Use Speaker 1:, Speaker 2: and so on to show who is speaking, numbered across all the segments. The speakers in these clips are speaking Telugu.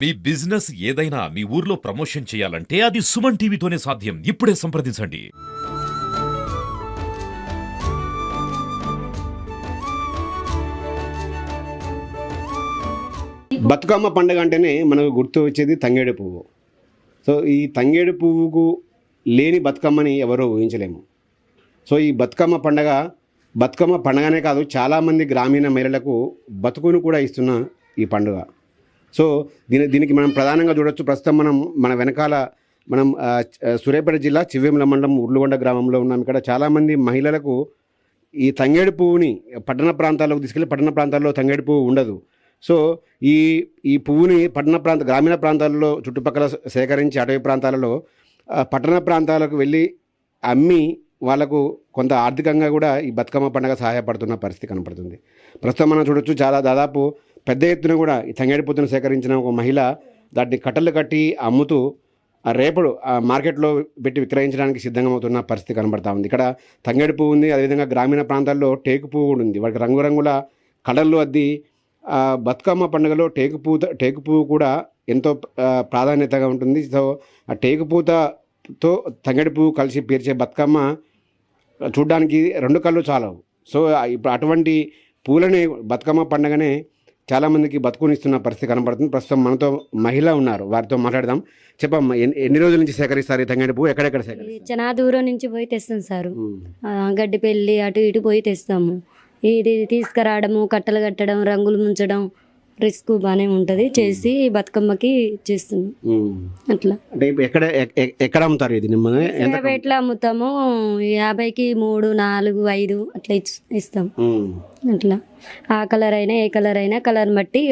Speaker 1: మీ బిజినెస్ ఏదైనా మీ ఊర్లో ప్రమోషన్ చేయాలంటే అది సుమన్ టీవీతోనే సాధ్యం. ఇప్పుడే సంప్రదించండి.
Speaker 2: బతుకమ్మ పండుగ అంటేనే మనకు గుర్తు వచ్చేది తంగేడు పువ్వు. సో ఈ తంగేడు పువ్వుకు లేని బతుకమ్మని ఎవరో ఊహించలేము. సో ఈ బతుకమ్మ పండగనే కాదు, చాలామంది గ్రామీణ మహిళలకు బతుకును కూడా ఇస్తున్న ఈ పండుగ. సో దీనికి మనం ప్రధానంగా చూడొచ్చు. ప్రస్తుతం మన వెనకాల సూర్యాపేట జిల్లా చివ్వేముల మండలం ఉర్లుగొండ గ్రామంలో ఉన్నాం. ఇక్కడ చాలామంది మహిళలకు ఈ తంగేడు పువ్వుని పట్టణ ప్రాంతాలకు తీసుకెళ్ళి, పట్టణ ప్రాంతాల్లో తంగేడు పువ్వు ఉండదు. సో ఈ పువ్వుని గ్రామీణ ప్రాంతాలలో చుట్టుపక్కల సేకరించి అటవీ ప్రాంతాలలో పట్టణ ప్రాంతాలకు వెళ్ళి అమ్మి వాళ్ళకు కొంత ఆర్థికంగా కూడా ఈ బతుకమ్మ పండుగ సహాయపడుతున్న పరిస్థితి కనపడుతుంది. ప్రస్తుతం మనం చూడొచ్చు, దాదాపు పెద్ద ఎత్తున కూడా ఈ తంగేడు పువ్వును సేకరించిన ఒక మహిళ దాన్ని కట్టలు కట్టి అమ్ముతూ రేపడు మార్కెట్లో పెట్టి విక్రయించడానికి సిద్ధంగా అవుతున్న పరిస్థితి కనబడతా ఉంది. ఇక్కడ తంగేడు పువ్వు ఉంది, అదేవిధంగా గ్రామీణ ప్రాంతాల్లో టేకు పువ్వు కూడా ఉంది. వాటికి రంగురంగుల కలర్లు అద్ది బతుకమ్మ పండుగలో టేకు పువ్వు కూడా ఎంతో ప్రాధాన్యతగా ఉంటుంది. సో ఆ టేకు పూతతో తంగేడు పువ్వు కలిసి పేర్చే బతుకమ్మ చూడ్డానికి రెండు కళ్ళు చాలవు. సో ఇప్పుడు అటువంటి పూలని బతుకమ్మ పండుగనే చాలామందికి బతుకునిస్తున్న పరిస్థితి కనబడుతుంది. ప్రస్తుతం మనతో మహిళ ఉన్నారు, వారితో మాట్లాడదాం. చెప్పమ్మా, ఎన్ని రోజుల నుంచి సేకరిస్తారు ఈ తంగేడు పువ్వు? ఎక్కడెక్కడ సేకరిస్తారు?
Speaker 3: చాలా దూరం నుంచి పోయి తెస్తాం సారు. గడ్డిపల్లి అటు ఇటు పోయి తెస్తాము. ఇది తీసుకురావడము, కట్టలు కట్టడం, రంగులు ముంచడం రిస్క్ బాగానే ఉంటుంది. చేసి బతుకమ్మకి చేస్తున్నాం. అట్లా
Speaker 2: అంటే ఎక్కడ అమ్ముతారు ఇది?
Speaker 3: ఎట్లా అమ్ముతాము? 50కి 3, 4, 5 అట్లా ఇస్తాం. అట్లా ఆ కలర్ అయినా ఏ కలర్ అయినా కలర్ బట్టి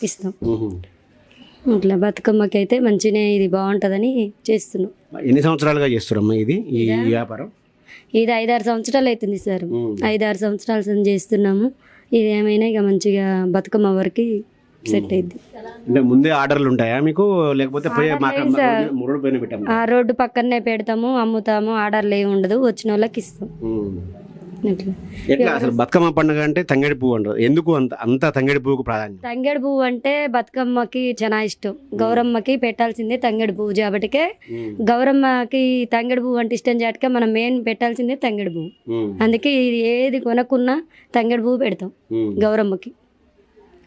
Speaker 3: ఇస్తాం. అట్లా బతుకమ్మకి అయితే మంచిగా ఇది బాగుంటుందని చేస్తున్నాం.
Speaker 2: ఎన్ని సంవత్సరాలుగా చేస్తున్నామ్మా ఇది ఈ వ్యాపారం?
Speaker 3: ఇది 5-6 సంవత్సరాలు అవుతుంది సార్. 5-6 సంవత్సరాలు చేస్తున్నాము. ఇది ఏమైనా ఇక మంచిగా బతుకమ్మ వరకు సెట్ అయింది.
Speaker 2: అంటే ముందే ఆర్డర్లు ఉంటాయా మీకు, లేకపోతే
Speaker 3: ఆ రోడ్డు పక్కనే పెడతాము, అమ్ముతాము. ఆర్డర్లు ఏమి ఉండదు, వచ్చిన వాళ్ళకి ఇస్తాం.
Speaker 2: ఎట్లా అసలు బతుకమ్మ పండుగ అంటే తంగేడు పువ్వు అంటారు, ఎందుకు అంత తంగేడు పువ్వుకు ప్రాధాన్యం?
Speaker 3: తంగేడు పువ్వు అంటే బతుకమ్మకి చాలా ఇష్టం. గౌరమ్మకి పెట్టాల్సిందే తంగేడు పువ్వు జాబటికే. గౌరమ్మకి తంగేడు పువ్వు అంటే ఇష్టం జాబటికే మనం మెయిన్ పెట్టాల్సిందే తంగేడు పువ్వు. అందుకే ఇది ఏది కొనక్కున్నా తంగేడు పువ్వు పెడతాం గౌరమ్మకి.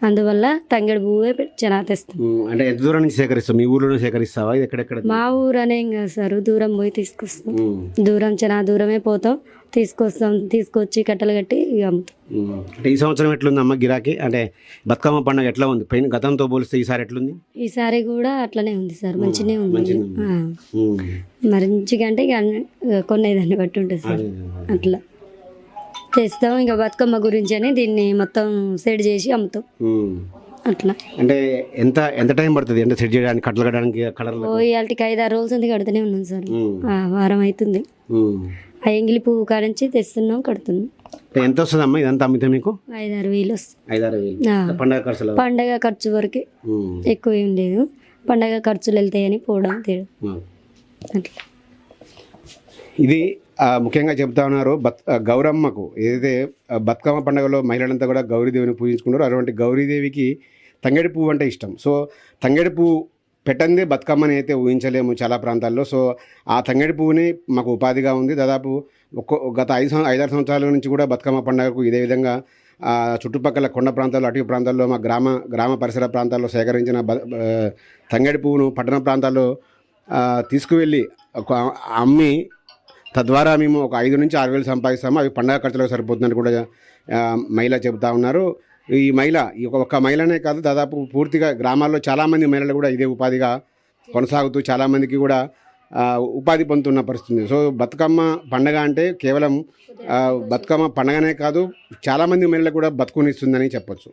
Speaker 3: అందువల్ల తంగేడు పువ్వే చాలా తెస్తాం.
Speaker 2: అంటే ఎంత దూరం నుంచి సేకరిస్తాం? మీ ఊర్లో సేకరిస్తావా? ఎక్కడెక్కడ?
Speaker 3: మా ఊరు అనే కాదు సార్, దూరం పోయి తీసుకొస్తాం. దూరం చాలా దూరమే పోతాం, తీసుకొచ్చి కట్టలు కట్టి అమ్ముతాం.
Speaker 2: అంటే ఈ సంవత్సరం ఎట్లుంది అమ్మ గిరాకీ? అంటే బతుకమ్మ పండుగ ఎట్లా ఉంది? గతంతో పోలిస్తే ఈసారి ఎట్లుంది?
Speaker 3: ఈసారి కూడా అట్లనే ఉంది సార్, మంచిగానే ఉంది. మంచిగా అంటే ఇక కొనేదాన్ని బట్టి ఉంటుంది సార్. అట్లా చేస్తాం. ఇంకా బతుకమ్మ గురించి అని దీన్ని మొత్తం సెట్ చేసి అమ్ముతాం. అట్లా
Speaker 2: అంటే ఎంత టైం పడుతుంది అంటే సెట్ చేయడానికి, కట్టలు కట్టడానికి?
Speaker 3: ఇవాళకి 5-6 రోజుల నుంచి కడుతూనే ఉన్నాం సార్. వారం అవుతుంది. ఆ ఎంగిలి పువ్వు కాడించి తెస్తున్నాం, కడుతున్నాం.
Speaker 2: ఎంత వస్తుంది అమ్మా ఇదంతా అమ్మితే మీకు?
Speaker 3: 5-6 వేలు వస్తుంది.
Speaker 2: 5-6 వేలు
Speaker 3: పండగ ఖర్చు వరకే, ఎక్కువ ఏం లేదు. పండగ ఖర్చులు వెళ్తాయని పోవడం తేడా. అట్లా
Speaker 2: ఇది ముఖ్యంగా చెప్తా ఉన్నారు. గౌరమ్మకు ఏదైతే బతుకమ్మ పండుగలో మహిళలంతా కూడా గౌరీదేవిని పూజించుకున్నారో అటువంటి గౌరీదేవికి తంగేడు పువ్వు అంటే ఇష్టం. సో తంగేడు పువ్వు పెట్టందే బతుకమ్మని అయితే ఊహించలేము చాలా ప్రాంతాల్లో. సో ఆ తంగేడు పువ్వుని మాకు ఉపాధిగా ఉంది. దాదాపు గత 5-6 సంవత్సరాల నుంచి కూడా బతుకమ్మ పండుగకు ఇదే విధంగా చుట్టుపక్కల కొండ ప్రాంతాల్లో, అటవీ ప్రాంతాల్లో, మా గ్రామ పరిసర ప్రాంతాల్లో సేకరించిన తంగేడు పువ్వును పట్టణ ప్రాంతాల్లో తీసుకువెళ్ళి అమ్మి తద్వారా మేము ఒక 5 నుంచి 6 వేలు సంపాదిస్తాము. అవి పండగ ఖర్చులకు సరిపోతుందని కూడా మహిళ చెబుతా ఉన్నారు. ఈ ఒక్క మహిళనే కాదు, దాదాపు పూర్తిగా గ్రామాల్లో చాలామంది మహిళలు కూడా ఇదే ఉపాధిగా కొనసాగుతూ చాలామందికి కూడా ఉపాధి పొందుతున్న పరిస్థితి. సో బతుకమ్మ పండగ అంటే కేవలం బతుకమ్మ పండగనే కాదు, చాలామంది మహిళలకు కూడా బతుకునిస్తుందని చెప్పొచ్చు.